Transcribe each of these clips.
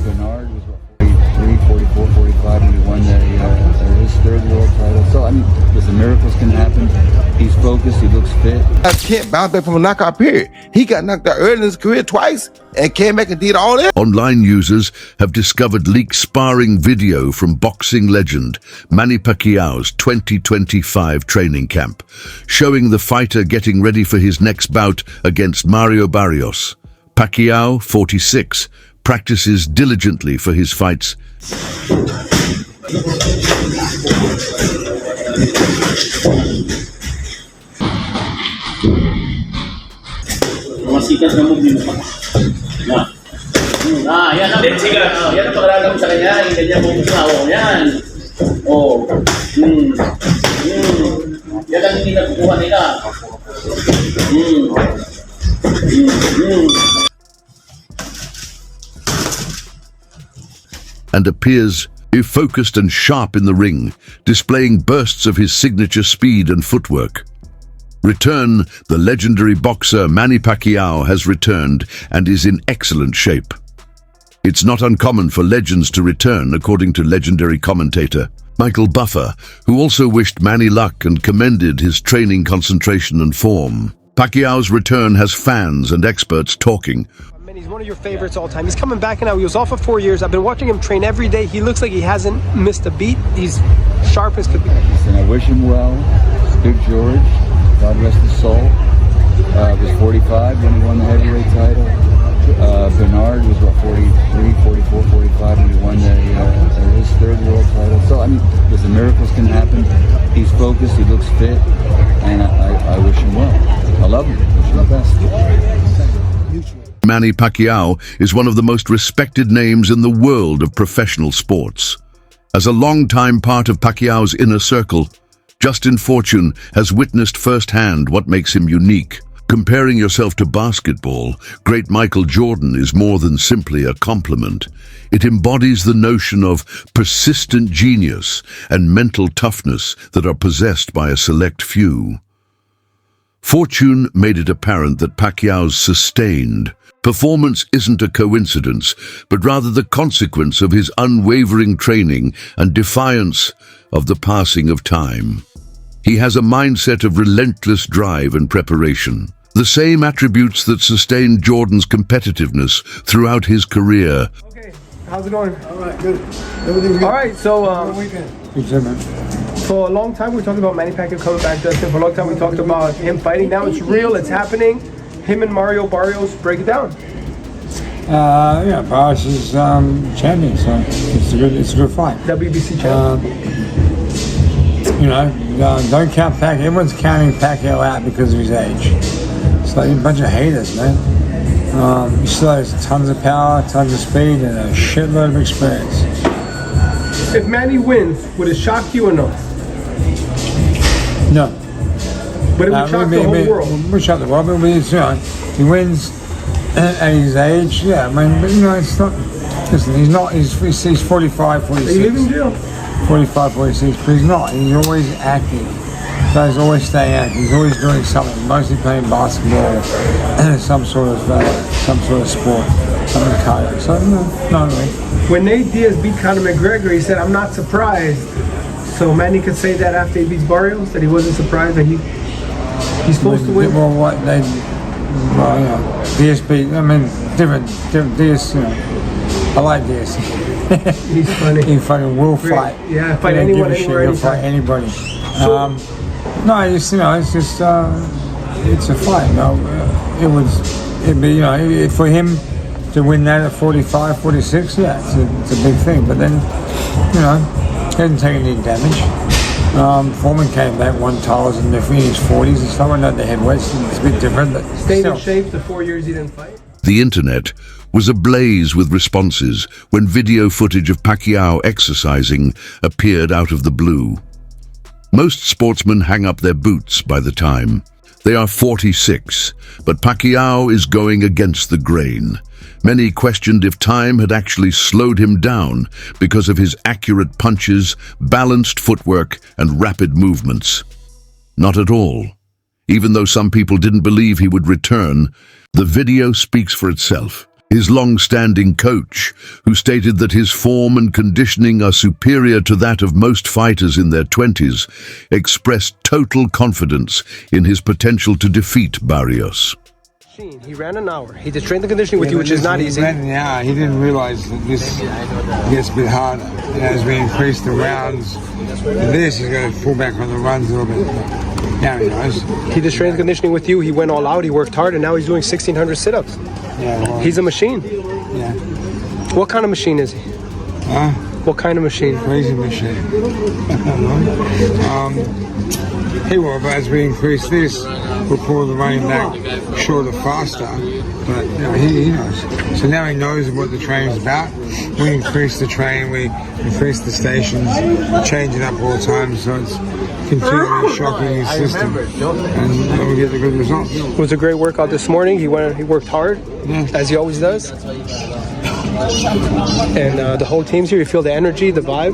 Bernard was what, 43, 44, 45 when he won his third world title. So, I mean, listen, miracles can happen. He's focused, he looks fit. I can't bounce back from a knockout period. He got knocked out early in his career twice and came back and did all that. Online users have discovered leaked sparring video from boxing legend Manny Pacquiao's 2025 training camp, showing the fighter getting ready for his next bout against Mario Barrios. Pacquiao, 46, practices diligently for his fights. Masikat na move mo pa. Yan ang sikat. Yan ang pagkakala mo sa kanya. Yung ganyan mo sa yan. Yan ang hindi nakukuha nila. And appears focused and sharp in the ring, displaying bursts of his signature speed and footwork. The legendary boxer Manny Pacquiao has returned and is in excellent shape. It's not uncommon for legends to return, according to legendary commentator Michael Buffer, who also wished Manny luck and commended his training concentration and form. Pacquiao's return has fans and experts talking. He's one of your favorites all time. He's coming back now. He was off for 4 years. I've been watching him train every day. He looks like he hasn't missed a beat. He's sharp as could be. Listen, I wish him well. Big George, God rest his soul. Was 45 when he won the heavyweight title. Bernard was what, 43, 44, 45 when he won his third world title. So, I mean, listen, miracles can happen. He's focused, he looks fit, and I wish him well. I love him. Wish him the best. Manny Pacquiao is one of the most respected names in the world of professional sports. As a long-time part of Pacquiao's inner circle, Justin Fortune has witnessed firsthand what makes him unique. Comparing yourself to basketball, great Michael Jordan is more than simply a compliment. It embodies the notion of persistent genius and mental toughness that are possessed by a select few. Fortune made it apparent that Pacquiao's sustained performance isn't a coincidence, but rather the consequence of his unwavering training and defiance of the passing of time. He has a mindset of relentless drive and preparation, the same attributes that sustained Jordan's competitiveness throughout his career. Okay, how's it going? All right, good. Everything's good. All right, so Weekend. for a long time we talked about Manny Pacquiao coming back, Justin. For a long time we talked about him fighting. Now it's real, it's happening. Him and Mario Barrios, break it down. Yeah, Barrios is champion, so it's a good fight. WBC champion. Don't count Pacquiao. Everyone's counting Pacquiao out because of his age. It's like a bunch of haters, man. He still has tons of power, tons of speed, and a shitload of experience. If Manny wins, would it shock you or no? No. But it would shock the whole world. It would shock the world, but he wins at his age, yeah. I mean, but it's not. Listen, he's 45, 46. He live in jail. 45, 46, but he's not. He's always active. So he's always staying active. He's always doing something. Mostly playing basketball, some sort of sport, something cardio. So no, not really. When Nate Diaz beat Conor McGregor, he said, "I'm not surprised." So Manny could say that after he beats Barrios, that he wasn't surprised that he's supposed to win. Well, what they, Diaz beat. I mean, different Diaz. I like Diaz. He's funny. He fucking will fight. Yeah, fight anyone, anywhere, He'll fight anybody. No, it's just it's a fight. It'd be for him to win that at 45, 46. Yeah, it's a big thing. But then he didn't take any damage. Foreman came back, won titles in his 40s and stuff. I know the heavyweights, it's a bit different, but stayed in shape the 4 years he didn't fight. The internet was ablaze with responses when video footage of Pacquiao exercising appeared out of the blue. Most sportsmen hang up their boots by the time. They are 46, but Pacquiao is going against the grain. Many questioned if time had actually slowed him down because of his accurate punches, balanced footwork, and rapid movements. Not at all. Even though some people didn't believe he would return, the video speaks for itself. His long-standing coach, who stated that his form and conditioning are superior to that of most fighters in their 20s, expressed total confidence in his potential to defeat Barrios. He ran an hour. He did strength and conditioning with you, which is not easy. Yeah, he didn't realize that this gets a bit harder. As we increase the rounds, he's going to pull back on the runs a little bit. Now he knows. He did strength and conditioning with you. He went all out. He worked hard, and now he's doing 1,600 sit-ups. Yeah, well, he's a machine. Yeah. What kind of machine is he? Huh? What kind of machine? Crazy machine. He will, but as we increase this, we'll pull the running back shorter, faster. But you know, he knows. So now he knows what the training's about. We increase the train, we increase the stations, change it up all the time, so it's continually shocking his system, and we get the good results. It was a great workout this morning. He worked hard, as he always does. And the whole team's here. You feel the energy, the vibe.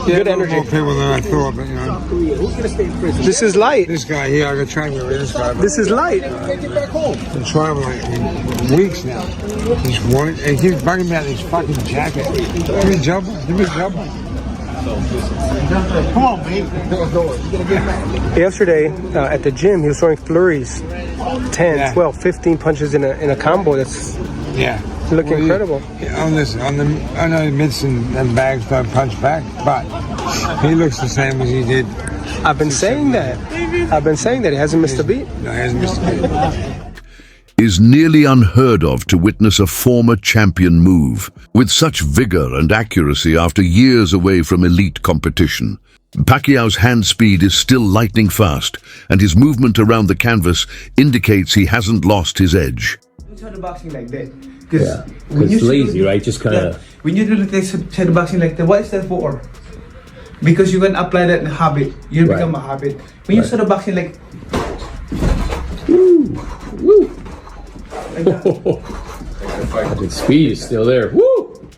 Yeah, good energy. More people than I thought, but you know. This is light. This guy here, I got trained with this guy. This is light. Been trying like weeks now. He's wanting, and he keeps bugging me out his fucking jacket. Give me a job. Give me a job. Come on, babe. Yesterday at the gym, he was throwing flurries, 10, 12, 15 punches in a combo. That's look incredible. On the I know Midson and Bags don't punch back, but he looks the same as he did. I've been saying that. He hasn't missed a beat. No, he hasn't missed a beat. Is nearly unheard of to witness a former champion move with such vigor and accuracy after years away from elite competition. Pacquiao's hand speed is still lightning fast, and his movement around the canvas indicates he hasn't lost his edge. Shadow boxing like that. Yeah, it's lazy, right? Just kind of. When you do the shadow boxing like that, what is that for? Because you can apply that in habit. You become a habit. When you shadow boxing like. Woo! The speed is still there. Woo!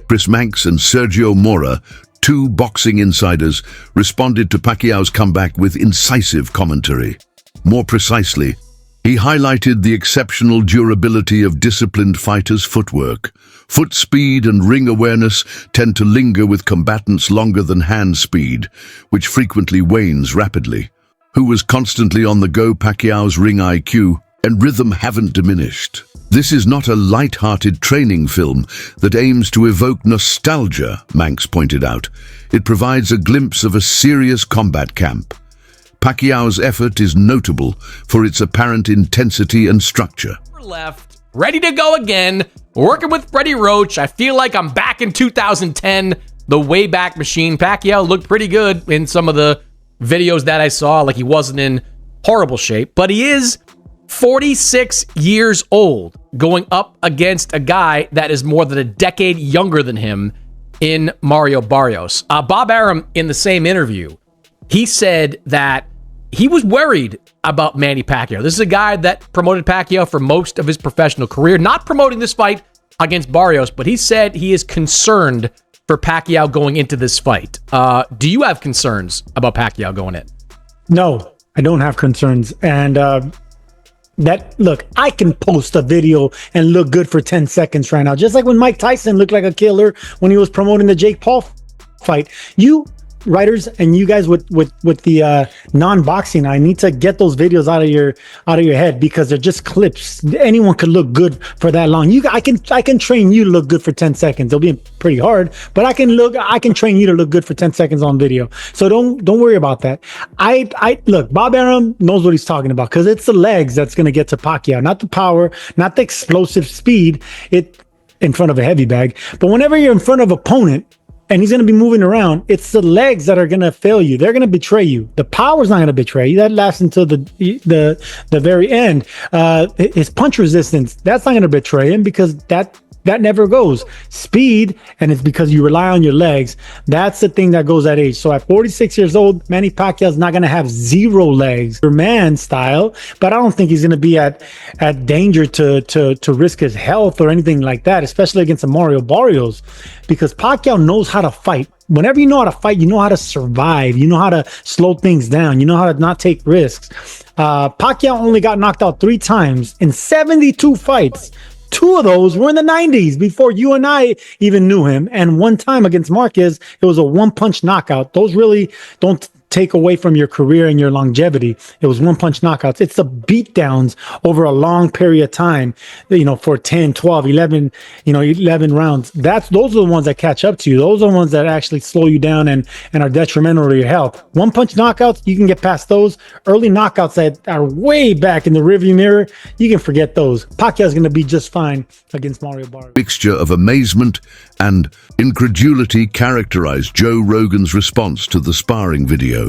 Chris Manx and Sergio Mora, two boxing insiders, responded to Pacquiao's comeback with incisive commentary. More precisely, he highlighted the exceptional durability of disciplined fighters' footwork. Foot speed and ring awareness tend to linger with combatants longer than hand speed, which frequently wanes rapidly. Who was constantly on the go, Pacquiao's ring IQ and rhythm haven't diminished. This is not a light-hearted training film that aims to evoke nostalgia, Manx pointed out. It provides a glimpse of a serious combat camp. Pacquiao's effort is notable for its apparent intensity and structure. Left, ready to go again, working with Freddie Roach. I feel like I'm back in 2010, the Wayback Machine. Pacquiao looked pretty good in some of the videos that I saw, like he wasn't in horrible shape, but he is 46 years old, going up against a guy that is more than a decade younger than him in Mario Barrios. Bob Arum, in the same interview, he said that he was worried about Manny Pacquiao. This is a guy that promoted Pacquiao for most of his professional career, not promoting this fight against Barrios, but he said he is concerned for Pacquiao going into this fight. Do you have concerns about Pacquiao going in? No, I don't have concerns. And look, I can post a video and look good for 10 seconds right now. Just like when Mike Tyson looked like a killer when he was promoting the Jake Paul fight. You writers and you guys with the non-boxing, I need to get those videos out of your head, because they're just clips. Anyone could look good for that long. I can train you to look good for 10 seconds. It'll be pretty hard, but I can train you to look good for 10 seconds on video. So don't worry about that. I look, Bob Arum knows what he's talking about, because it's the legs that's going to get to Pacquiao, not the power, not the explosive speed in front of a heavy bag. But whenever you're in front of an opponent and he's going to be moving around, it's the legs that are going to fail you. They're going to betray you. The power's not going to betray you. That lasts until the very end. His punch resistance, that's not going to betray him, because that That never goes. Speed, and it's because you rely on your legs. That's the thing that goes at age. So at 46 years old, Manny Pacquiao is not going to have 0 legs for man style, but I don't think he's going to be at danger to risk his health or anything like that, especially against a Mario Barrios, because Pacquiao knows how to fight. Whenever you know how to fight, you know how to survive. You know how to slow things down. You know how to not take risks. Pacquiao only got knocked out 3 times in 72 fights. 2 of those were in the 90s before you and I even knew him. And 1 time against Marquez, it was a 1-punch knockout. Those really don't take away from your career and your longevity. It was 1-punch knockouts. It's the beatdowns over a long period of time, for 10, 12, 11, 11 rounds. Those are the ones that catch up to you. Those are the ones that actually slow you down and are detrimental to your health. 1-punch knockouts, you can get past those. Early knockouts that are way back in the rearview mirror, you can forget those. Pacquiao's going to be just fine against Mario Barrios. Mixture of amazement and incredulity characterized Joe Rogan's response to the sparring video.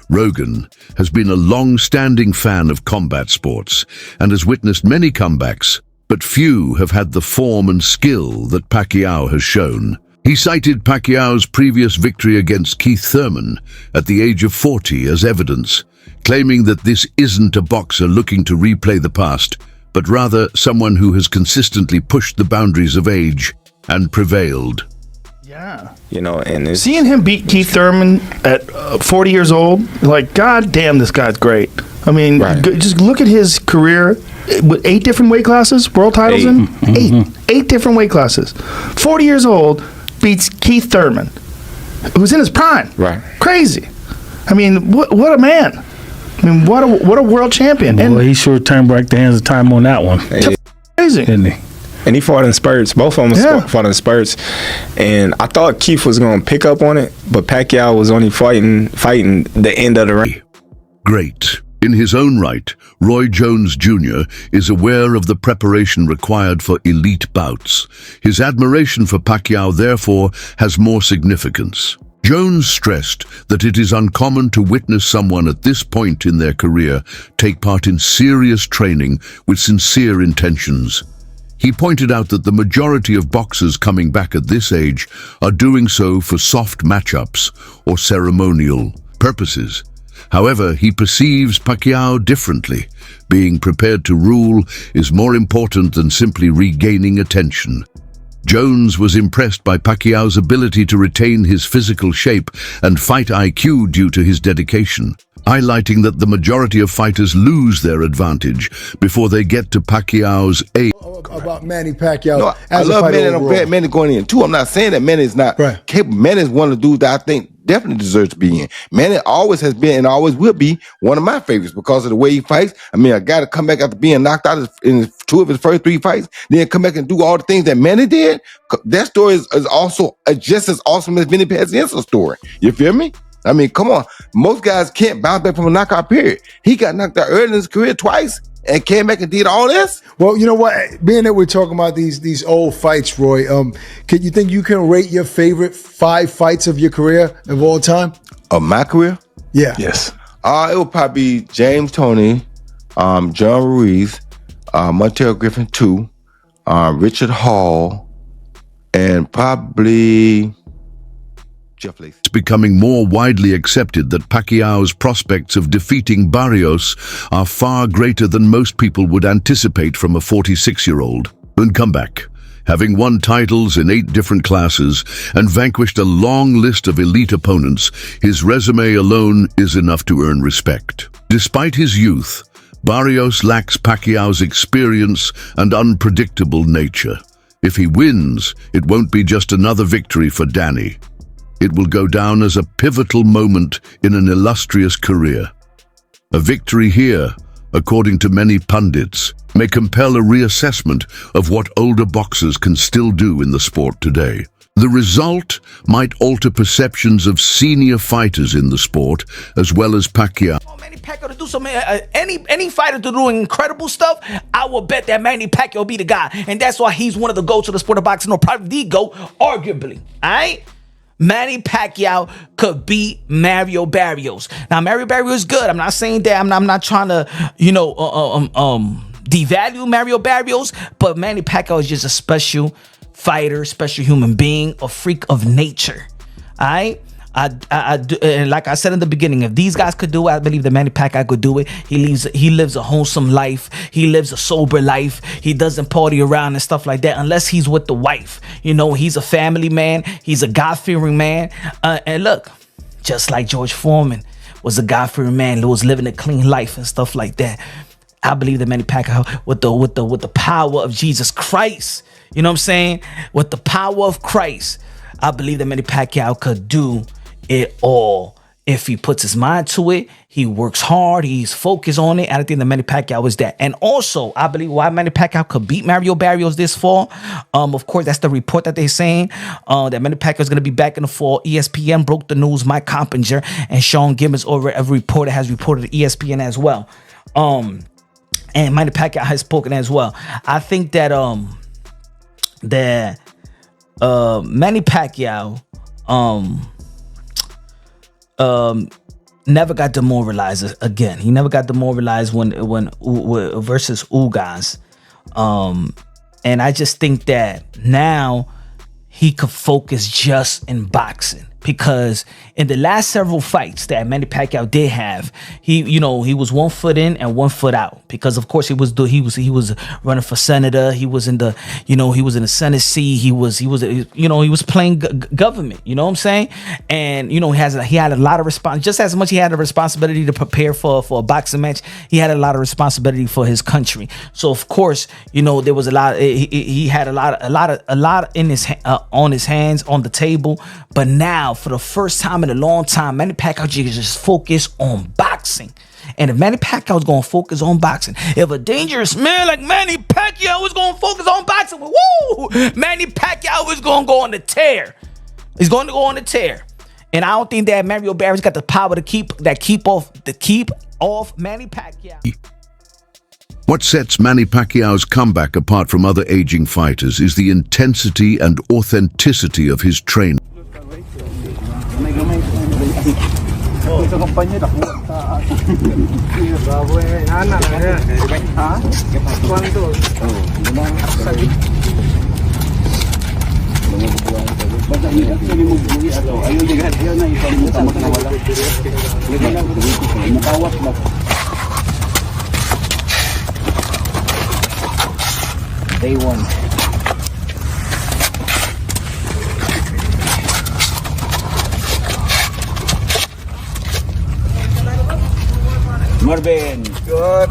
Rogan has been a long-standing fan of combat sports and has witnessed many comebacks, but few have had the form and skill that Pacquiao has shown. He cited Pacquiao's previous victory against Keith Thurman at the age of 40 as evidence, claiming that this isn't a boxer looking to replay the past, but rather someone who has consistently pushed the boundaries of age and prevailed. Yeah. And seeing him beat Keith Thurman at 40 years old, like, God damn, this guy's great. I mean, just look at his career with 8 different weight classes, world titles in. Mm-hmm. 8 different weight classes. 40 years old, beats Keith Thurman, who's in his prime. Right. Crazy. I mean, what a man. I mean, what a world champion. Well, and he sure turned back the hands of time on that one. Crazy. Didn't he? And he fought in spurts. Both of them fought in spurts. And I thought Keith was going to pick up on it, but Pacquiao was only fighting the end of the round. Great. In his own right, Roy Jones Jr. is aware of the preparation required for elite bouts. His admiration for Pacquiao, therefore, has more significance. Jones stressed that it is uncommon to witness someone at this point in their career take part in serious training with sincere intentions. He pointed out that the majority of boxers coming back at this age are doing so for soft matchups or ceremonial purposes. However, he perceives Pacquiao differently. Being prepared to rule is more important than simply regaining attention. Jones was impressed by Pacquiao's ability to retain his physical shape and fight IQ due to his dedication, highlighting that the majority of fighters lose their advantage before they get to Pacquiao's age. About Manny Pacquiao. No, I love Manny and I'm glad Manny going in too. I'm not saying that Manny is not capable. Manny is one of the dudes that I think definitely deserves to be in. Manny always has been and always will be one of my favorites because of the way he fights. I mean, a guy to come back after being knocked out in 2 of his first 3 fights, then come back and do all the things that Manny did. That story is also just as awesome as Vinny Pazienza's story. You feel me? I mean, come on. Most guys can't bounce back from a knockout period. He got knocked out early in his career twice and came back and did all this. Well, you know what? Being that we're talking about these old fights, Roy, can you think you can rate your favorite 5 fights of your career of all time? Of my career? Yeah. Yes. It would probably be James Toney, John Ruiz, Montel Griffin 2, Richard Hall, and probably Jeff Lacey. It's becoming more widely accepted that Pacquiao's prospects of defeating Barrios are far greater than most people would anticipate from a 46-year-old. And comeback, having won titles in 8 different classes and vanquished a long list of elite opponents, his resume alone is enough to earn respect. Despite his youth, Barrios lacks Pacquiao's experience and unpredictable nature. If he wins, it won't be just another victory for Danny. It will go down as a pivotal moment in an illustrious career. A victory here, according to many pundits, may compel a reassessment of what older boxers can still do in the sport today. The result might alter perceptions of senior fighters in the sport, as well as Pacquiao. Manny Pacquiao to do some any fighter to do incredible stuff, I will bet that Manny Pacquiao will be the guy, and that's why he's one of the GOATs of the sport of boxing, or probably the GOAT, arguably. All right. Manny Pacquiao could beat Mario Barrios. Now, Mario Barrios is good. I'm not saying that. I'm not trying to, devalue Mario Barrios, but Manny Pacquiao is just a special fighter, special human being, a freak of nature. All right. I do, and like I said in the beginning, if these guys could do it, I believe that Manny Pacquiao could do it. He lives a wholesome life. He lives a sober life. He doesn't party around and stuff like that unless he's with the wife. You know, he's a family man. He's a God-fearing man. And look, just like George Foreman was a God-fearing man who was living a clean life and stuff like that. I believe that Manny Pacquiao, with the power of Jesus Christ, you know what I'm saying? With the power of Christ, I believe that Manny Pacquiao could do it all. If he puts his mind to it, he works hard, he's focused on it. I think that Manny Pacquiao is that. And also, I believe why Manny Pacquiao could beat Mario Barrios this fall. Of course, that's the report that they're saying. That Manny Pacquiao is going to be back in the fall. ESPN broke the news. Mike Coppinger and Sean Gibbons over every reporter has reported to ESPN as well. And Manny Pacquiao has spoken as well. I think that Manny Pacquiao never got demoralized again. He never got demoralized when versus Ugas. And I just think that now he could focus just in boxing, because in the last several fights that Manny Pacquiao did have, he was 1 foot in and 1 foot out, because of course he was running for senator. He was in the Senate seat. He was playing government. You know what I'm saying? And he had a lot of response. Just as much he had a responsibility to prepare for a boxing match, he had a lot of responsibility for his country. So of course, there was a lot. He had a lot in his on his hands, on the table. But now, for the first time in a long time, Manny Pacquiao just focused on boxing. And if Manny Pacquiao is going to focus on boxing, if a dangerous man like Manny Pacquiao is going to focus on boxing, woo! Manny Pacquiao is going to go on the tear. He's going to go on the tear. And I don't think that Mario Barrios got the power to keep off Manny Pacquiao. What sets Manny Pacquiao's comeback apart from other aging fighters is the intensity and authenticity of his training. Day one. Marvin. Good.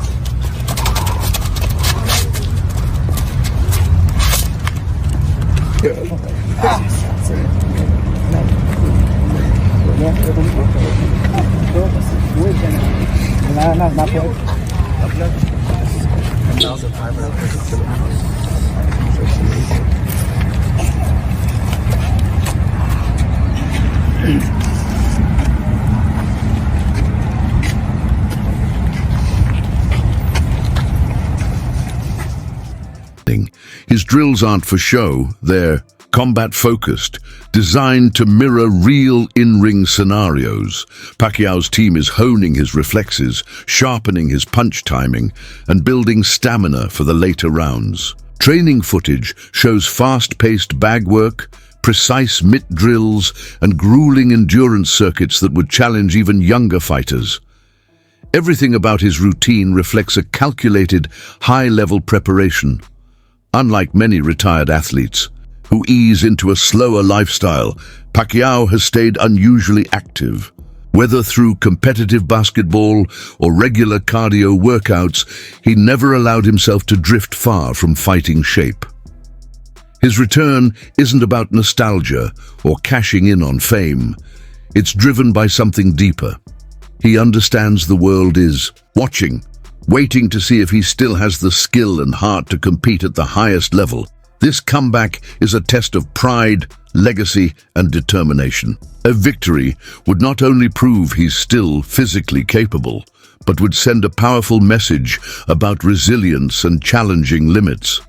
His drills aren't for show, they're combat-focused, designed to mirror real in-ring scenarios. Pacquiao's team is honing his reflexes, sharpening his punch timing, and building stamina for the later rounds. Training footage shows fast-paced bag work, precise mitt drills, and grueling endurance circuits that would challenge even younger fighters. Everything about his routine reflects a calculated, high-level preparation. Unlike many retired athletes who ease into a slower lifestyle, Pacquiao has stayed unusually active. Whether through competitive basketball or regular cardio workouts, he never allowed himself to drift far from fighting shape. His return isn't about nostalgia or cashing in on fame. It's driven by something deeper. He understands the world is watching, waiting to see if he still has the skill and heart to compete at the highest level. This comeback is a test of pride, legacy, and determination. A victory would not only prove he's still physically capable, but would send a powerful message about resilience and challenging limits.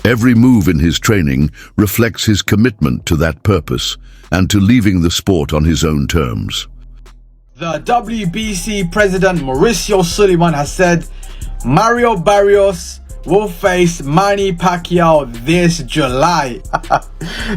Every move in his training reflects his commitment to that purpose and to leaving the sport on his own terms. The WBC president Mauricio Sullivan has said Mario Barrios will face Manny Pacquiao this July.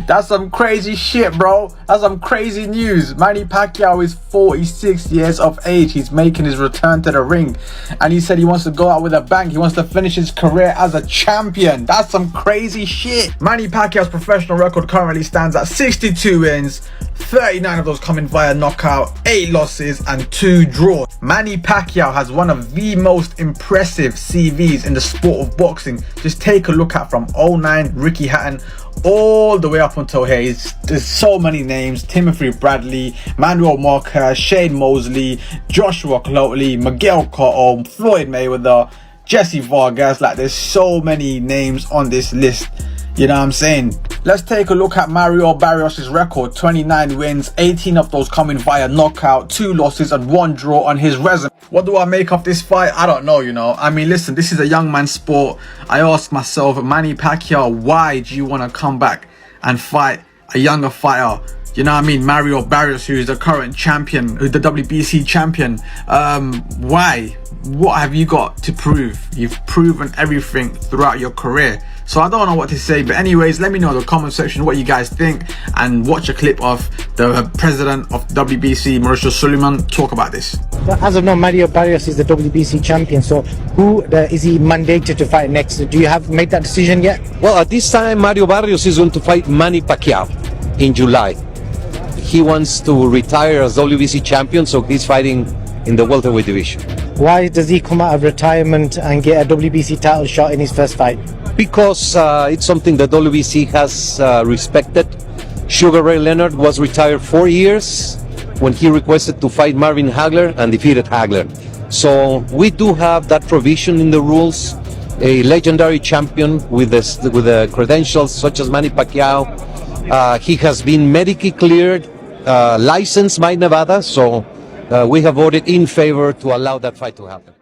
That's some crazy shit, bro. That's some crazy news. Manny Pacquiao is 46 years of age. He's making his return to the ring, and he said he wants to go out with a bang. He wants to finish his career as a champion. That's some crazy shit. Manny Pacquiao's professional record currently stands at 62 wins, 39 of those coming via knockout, 8 losses and 2 draws. Manny Pacquiao has one of the most impressive CVs in the sport of boxing. Just take a look at from 09 Ricky Hatton all the way up until here. There's so many names: Timothy Bradley, Manuel Marquez, Shane Mosley, Joshua Cloteley, Miguel Cotto, Floyd Mayweather, Jesse Vargas. Like, there's so many names on this list. You know what I'm saying? Let's take a look at Mario Barrios' record. 29 wins, 18 of those coming via knockout, 2 losses and 1 draw on his resume. What do I make of this fight? I don't know, you know. I mean, listen, this is a young man's sport. I ask myself, Manny Pacquiao, why do you want to come back and fight a younger fighter? You know what I mean? Mario Barrios, who is the current champion, who's the WBC champion. Why? What have you got to prove? You've proven everything throughout your career. So I don't know what to say, but anyways, let me know in the comment section what you guys think, and watch a clip of the president of WBC, Mauricio Suleiman, talk about this. As of now, Mario Barrios is the WBC champion, so who is he mandated to fight next? Do you have made that decision yet? Well, at this time, Mario Barrios is going to fight Manny Pacquiao in July. He wants to retire as WBC champion, so he's fighting in the welterweight division. Why does he come out of retirement and get a WBC title shot in his first fight? Because it's something that WBC has respected. Sugar Ray Leonard was retired 4 years when he requested to fight Marvin Hagler and defeated Hagler. So we do have that provision in the rules. A legendary champion with the credentials such as Manny Pacquiao. He has been medically cleared, licensed by Nevada, so we have voted in favor to allow that fight to happen.